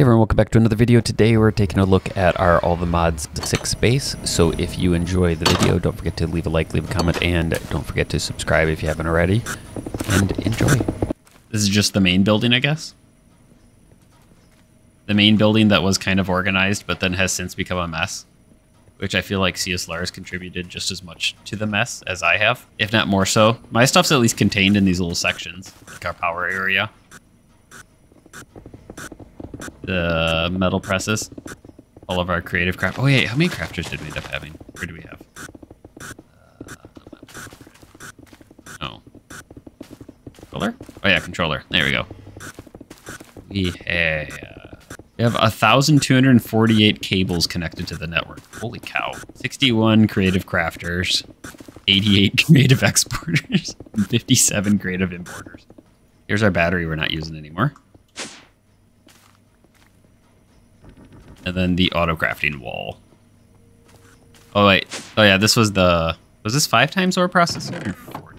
Hey everyone, welcome back to another video. Today we're taking a look at our All the Mods 6 base. So if you enjoy the video, don't forget to leave a like, leave a comment, and don't forget to subscribe if you haven't already. And enjoy. This is just the main building, I guess. The main building that was kind of organized, but then has since become a mess. Which I feel like CS Lars contributed just as much to the mess as I have, if not more so. My stuff's at least contained in these little sections, like our power area. The metal presses. All of our creative craft. Oh yeah, how many crafters did we end up having? Where do we have? Oh. Controller? Oh yeah, controller. There we go. We have 1,248 cables connected to the network. Holy cow. 61 creative crafters, 88 creative exporters, and 57 creative importers. Here's our battery we're not using anymore. And then the auto crafting wall. Oh wait. Oh yeah, this was the... Was this 5 times ore processing or 4?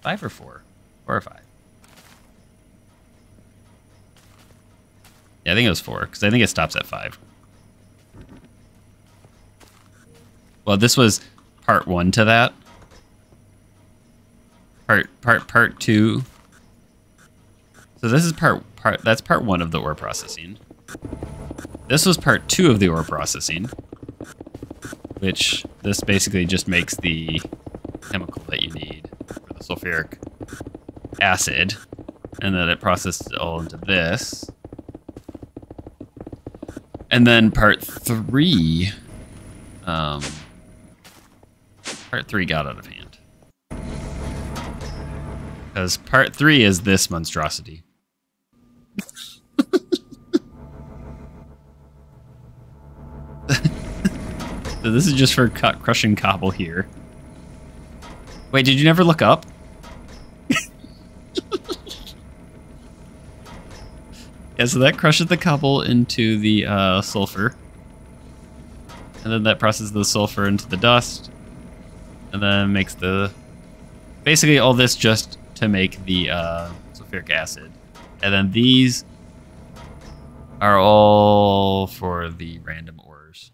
5 or 4? 4 or 5? Yeah, I think it was 4, because I think it stops at 5. Well, this was part 1 to that. Part 2. So this is that's part 1 of the ore processing. This was part 2 of the ore processing, which this basically just makes the chemical that you need for the sulfuric acid, and then it processes it all into this. And then part 3, got out of hand. Because part 3 is this monstrosity. So this is just for crushing cobble here. Wait, did you never look up? Yeah, so that crushes the cobble into the sulfur. And then that processes the sulfur into the dust. And then makes the... Basically all this just to make the sulfuric acid. And then these are all for the random ores.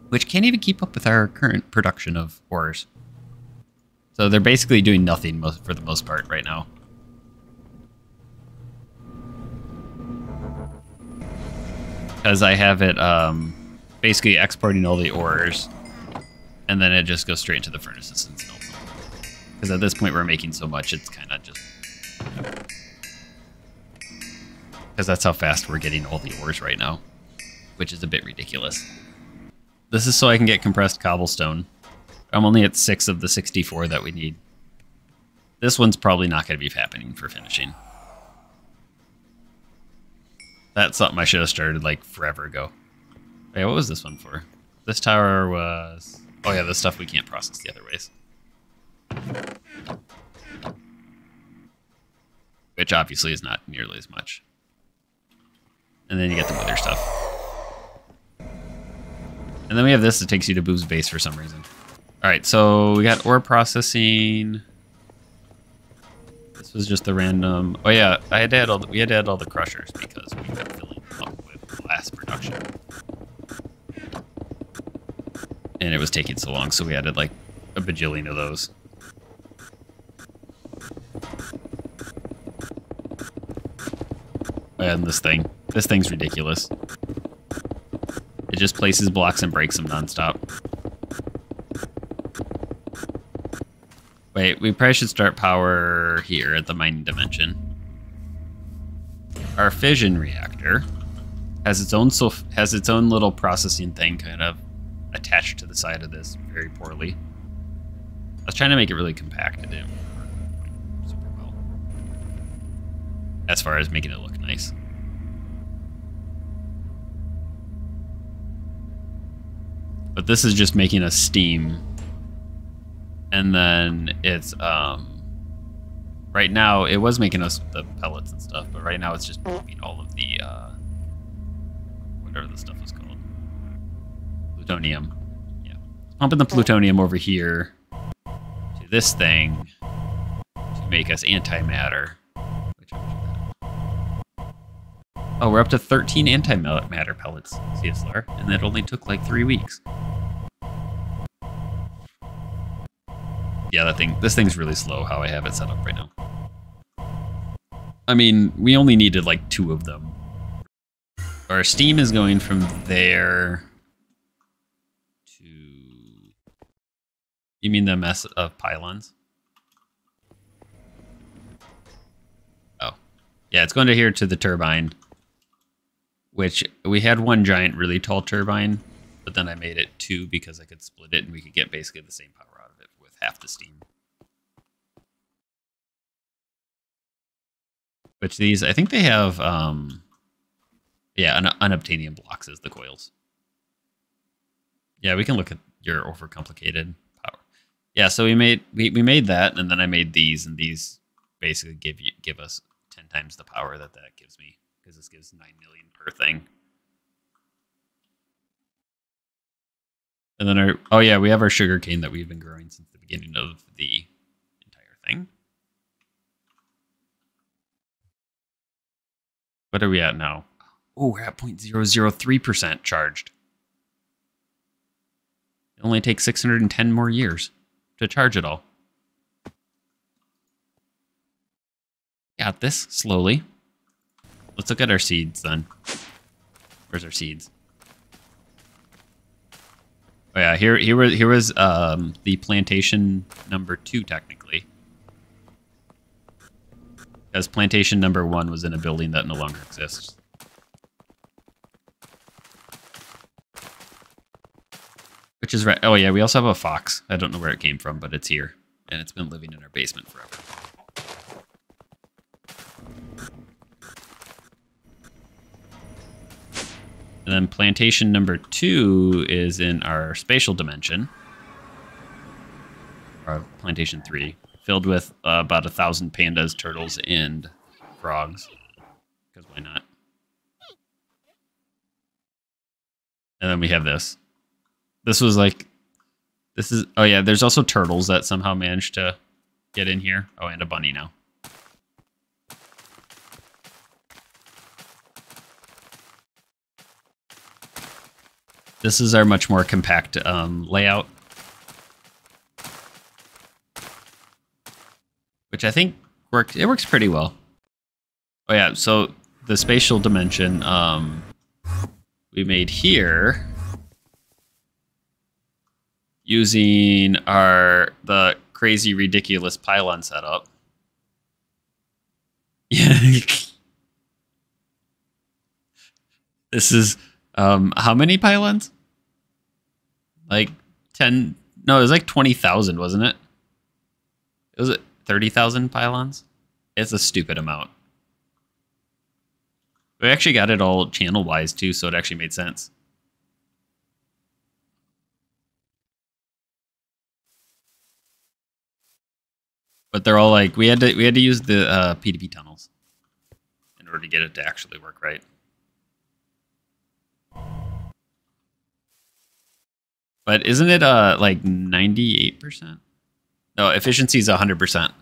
Which can't even keep up with our current production of ores. So they're basically doing nothing for the most part right now. Because I have it basically exporting all the ores, and then it just goes straight into the furnaces and smelts them. Because at this point we're making so much, it's kind of just... Because that's how fast we're getting all the ores right now, which is a bit ridiculous. This is so I can get compressed cobblestone. I'm only at 6 of the 64 that we need. This one's probably not going to be happening for finishing. That's something I should have started like forever ago. Hey, what was this one for? This tower was... Oh yeah, this stuff we can't process the other ways. Which obviously is not nearly as much. And then you get the wither stuff. And then we have this that takes you to Boob's base for some reason. Alright, so we got ore processing. This was just the random... Oh yeah, we had to add all the crushers because we kept filling up with glass production. And it was taking so long, so we added like a bajillion of those. And this thing's ridiculous. It just places blocks and breaks them nonstop. Wait, we probably should start power here at the mining dimension. Our fission reactor has its own little processing thing kind of attached to the side of this very poorly. I was trying to make it really compact. It didn't work super well. As far as making it look nice. But this is just making us steam. And then it's, right now, it was making us the pellets and stuff, but right now it's just pumping all of the, whatever the stuff is called. Plutonium. Yeah. It's pumping the plutonium over here to this thing to make us antimatter. Which Oh, we're up to 13 antimatter pellets, CSLR, and that only took like 3 weeks. Yeah, this thing's really slow how I have it set up right now. I mean, we only needed like 2 of them. Our steam is going from there to... You mean the mess of pylons? Oh. Yeah, it's going to here to the turbine, which we had 1 giant really tall turbine, but then I made it 2 because I could split it and we could get basically the same power out of it with half the steam. Which these, I think they have, yeah, unobtainium blocks as the coils. Yeah, we can look at your overcomplicated power. Yeah, so we made that, and then I made these, and these basically give us 10 times the power that gives me, because this gives 9 million per thing. And then oh yeah, we have our sugarcane that we've been growing since the beginning of the entire thing. What are we at now? Oh, we're at 0.003% charged. It only takes 610 more years to charge it all. Got this slowly. Let's look at our seeds then. Where's our seeds? Oh yeah, here was the plantation number 2 technically. Because plantation number 1 was in a building that no longer exists. Which is right. Oh yeah, we also have a fox. I don't know where it came from, but it's here. And it's been living in our basement forever. And then plantation number 2 is in our spatial dimension. Or plantation 3. Filled with about 1,000 pandas, turtles, and frogs. Because why not? And then we have this. This was like... This is... Oh yeah, there's also turtles that somehow managed to get in here. Oh, and a bunny now. This is our much more compact layout. Which I think works pretty well. Oh yeah, so the spatial dimension we made here using the crazy ridiculous pylon setup. Yeah. This is how many pylons? Like 10, no, it was like 20,000, wasn't it? Was it 30,000 pylons? It's a stupid amount. We actually got it all channel-wise too, so it actually made sense. But they're all like, we had to use the PDP tunnels in order to get it to actually work right. But isn't it like 98%? No, efficiency is 100%.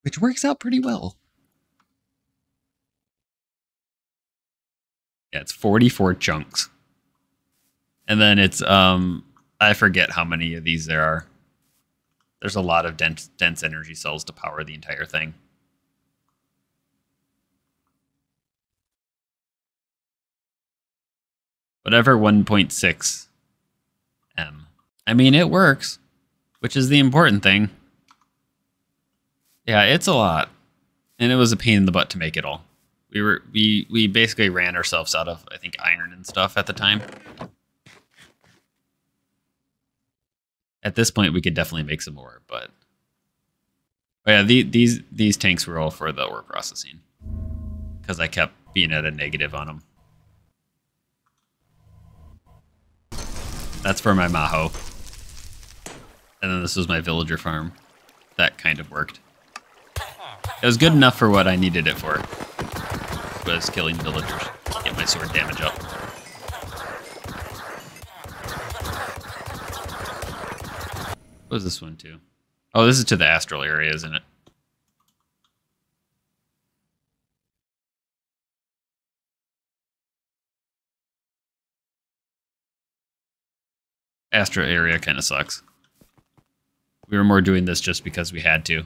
Which works out pretty well. Yeah, it's 44 chunks. And then it's, I forget how many of these there are. There's a lot of dense energy cells to power the entire thing. Whatever 1.6 M. I mean, it works, which is the important thing. Yeah, it's a lot. And it was a pain in the butt to make it all. We basically ran ourselves out of, I think, iron and stuff at the time. At this point, we could definitely make some more, but... Oh yeah, these tanks were all for the ore processing. Because I kept being at a negative on them. That's for my Maho. And then this was my villager farm. That kind of worked. It was good enough for what I needed it for. Was killing villagers. Get my sword damage up. What was this one to? Oh, this is to the astral area, isn't it? Astra area kind of sucks. We were more doing this just because we had to.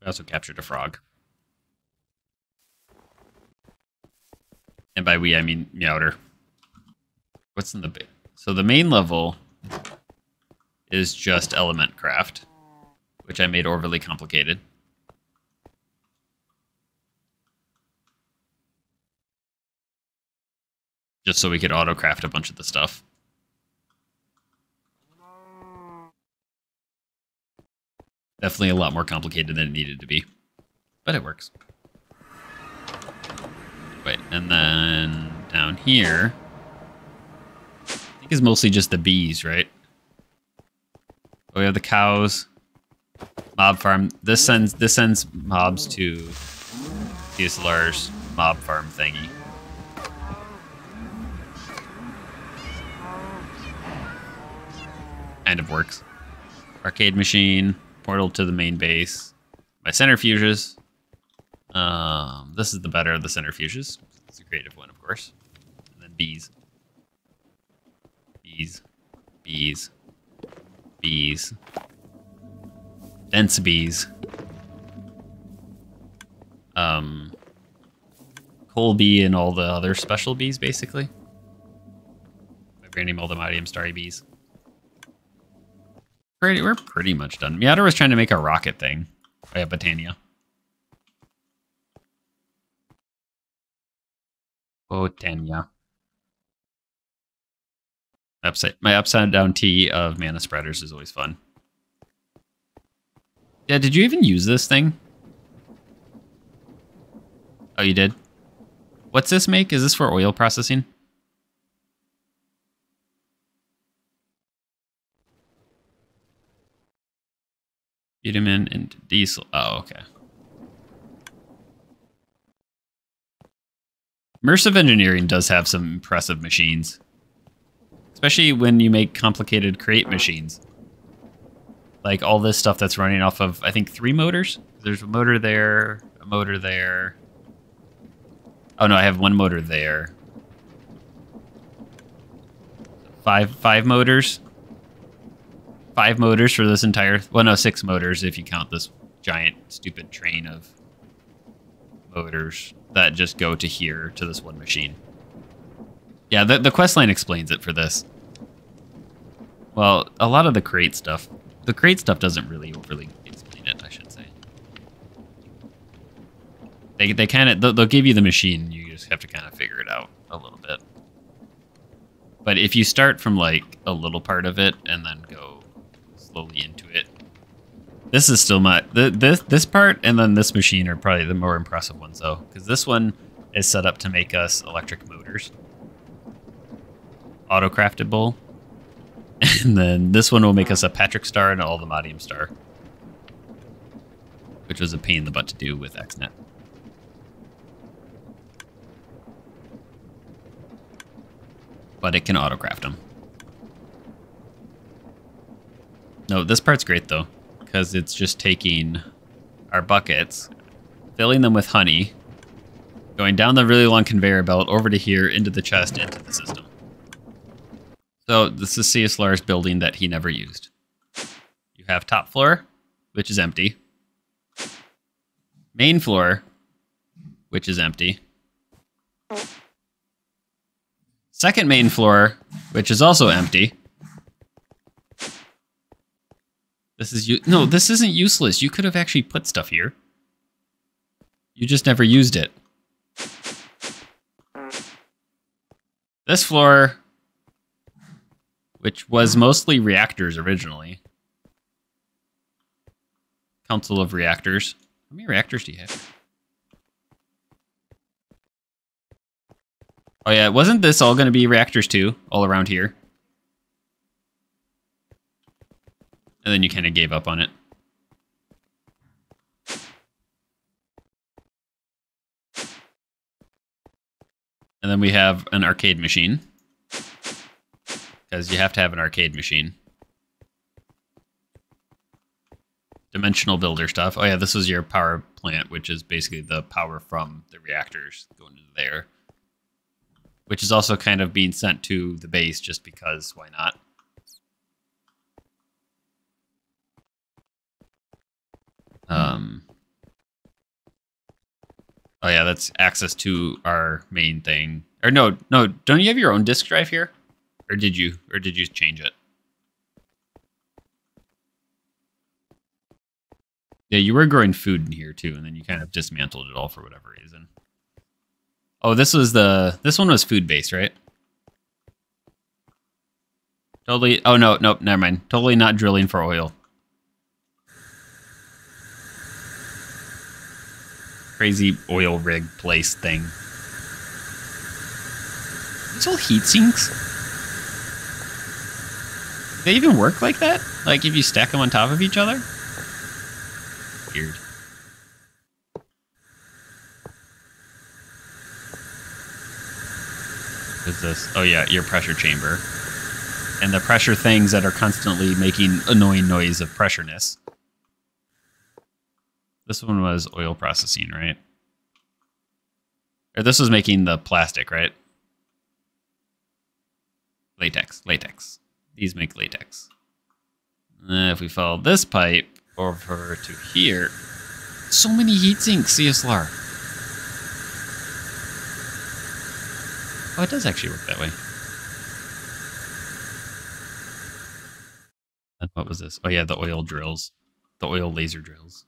We also captured a frog. And by we, I mean Meowder. What's in the... So the main level is just element craft, which I made overly complicated. Just so we could auto-craft a bunch of the stuff. Definitely a lot more complicated than it needed to be. But it works. Wait, and then down here... I think is mostly just the bees, right? Oh, we have the cows. Mob farm. This sends mobs to DSLR's mob farm thingy. Kind of works. Arcade machine, portal to the main base. My centrifuges. This is the better of the centrifuges. It's a creative one, of course. And then bees. Bees. Bees. Bees. Dense bees. Coal bee and all the other special bees, basically. Vibranium, Aldemodium, starry bees. We're pretty much done. Meowder was trying to make a rocket thing. Oh yeah, Botania. Botania. My upside down T of mana spreaders is always fun. Yeah, did you even use this thing? Oh, you did? What's this make? Is this for oil processing? Bitumen and diesel. Oh, okay. Immersive engineering does have some impressive machines. Especially when you make complicated crate machines. Like all this stuff that's running off of, I think, 3 motors? There's a motor there, a motor there. Oh no, I have 1 motor there. Five motors? 5 motors for this entire... Well, no, 6 motors if you count this giant, stupid train of motors that just go to here, to this one machine. Yeah, the quest line explains it for this. Well, a lot of the crate stuff... The crate stuff doesn't really overly explain it, I should say. They kind of... They'll give you the machine, you just have to kind of figure it out a little bit. But if you start from, like, a little part of it and then go slowly into it... This is still my... This part and then this machine are probably the more impressive ones, though. Because this one is set up to make us electric motors. Auto-craftable. And then this one will make us a Patrick Star and an Aldemodium Star. Which was a pain in the butt to do with XNet. But it can auto-craft them. No, this part's great, though. Because it's just taking our buckets, filling them with honey, going down the really long conveyor belt, over to here, into the chest, into the system. So this is CSLR's building that he never used. You have top floor, which is empty. Main floor, which is empty. Second main floor, which is also empty. This is no, this isn't useless. You could have actually put stuff here. You just never used it. This floor, which was mostly reactors originally. Council of Reactors. How many reactors do you have? Oh yeah, wasn't this all going to be reactors too, all around here? And then you kind of gave up on it. And then we have an arcade machine. Because you have to have an arcade machine. Dimensional builder stuff. Oh yeah, this was your power plant, which is basically the power from the reactors going into there. which is also kind of being sent to the base just because, why not? Oh yeah, that's access to our main thing. Or no, don't you have your own disk drive here? Or did you change it? Yeah, you were growing food in here too, and then you kind of dismantled it all for whatever reason. Oh, this one was food based, right? Totally. Oh no, nope, never mind. Totally not drilling for oil. Crazy oil rig place thing. These all heat sinks? Do they even work like that? Like if you stack them on top of each other? Weird. What's this? Oh yeah, your pressure chamber. And the pressure things that are constantly making annoying noise of pressureness. This one was oil processing, right? Or this was making the plastic, right? Latex. These make latex. If we follow this pipe over to here, so many heat sinks, CSLR. Oh, it does actually work that way. And what was this? Oh yeah, the oil drills. The oil laser drills.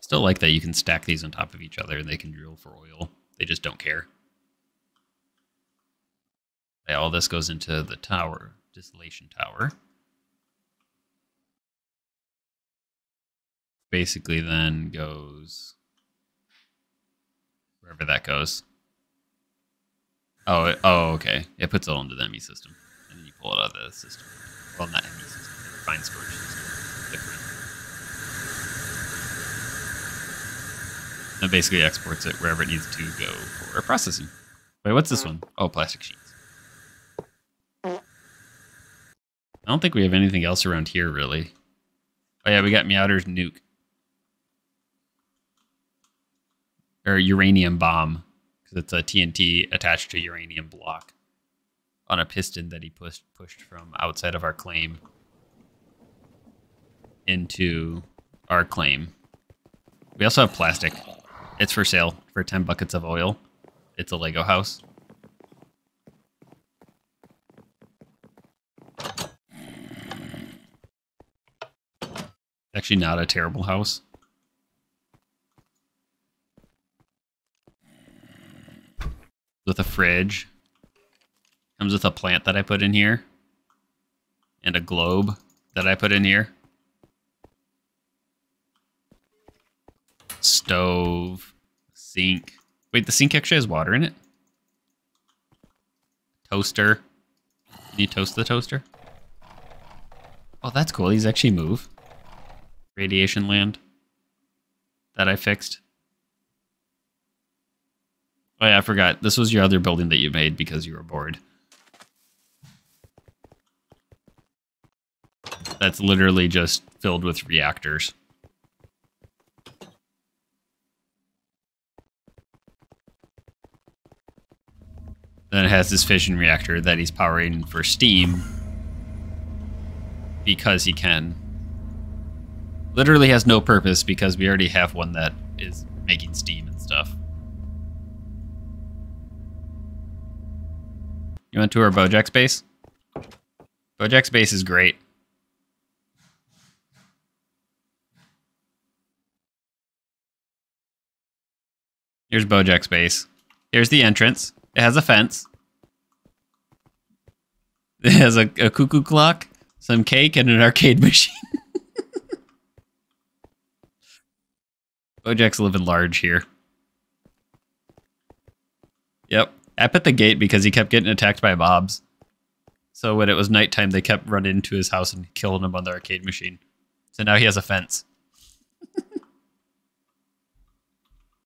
Still like that you can stack these on top of each other and they can drill for oil. They just don't care. Yeah, all this goes into the tower, distillation tower. Basically then goes wherever that goes. Oh, okay. It puts it all into the ME system. And then you pull it out of the system. Well, not ME system, the refined storage system. Different. It basically exports it wherever it needs to go for processing. Wait, what's this one? Oh, plastic sheets. I don't think we have anything else around here, really. Oh yeah, we got Meowder's nuke. Or uranium bomb. Because it's a TNT attached to a uranium block. On a piston that he pushed from outside of our claim. Into our claim. We also have plastic. It's for sale for 10 buckets of oil. It's a Lego house. Actually not a terrible house. With a fridge. Comes with a plant that I put in here. And a globe that I put in here. Stove. Sink. Wait, the sink actually has water in it? Toaster. Can you toast the toaster? Oh, that's cool. These actually move. Radiation land that I fixed. Oh yeah, I forgot. This was your other building that you made because you were bored. That's literally just filled with reactors. Then it has this fission reactor that he's powering for steam because he can. Literally has no purpose because we already have one that is making steam and stuff. You want to tour Bojack's base? Bojack's base is great. Here's Bojack's base. Here's the entrance. It has a fence. It has a cuckoo clock, some cake, and an arcade machine. Bojack's living large here. Yep. I put the gate because he kept getting attacked by mobs. So when it was nighttime, they kept running into his house and killing him on the arcade machine. So now he has a fence.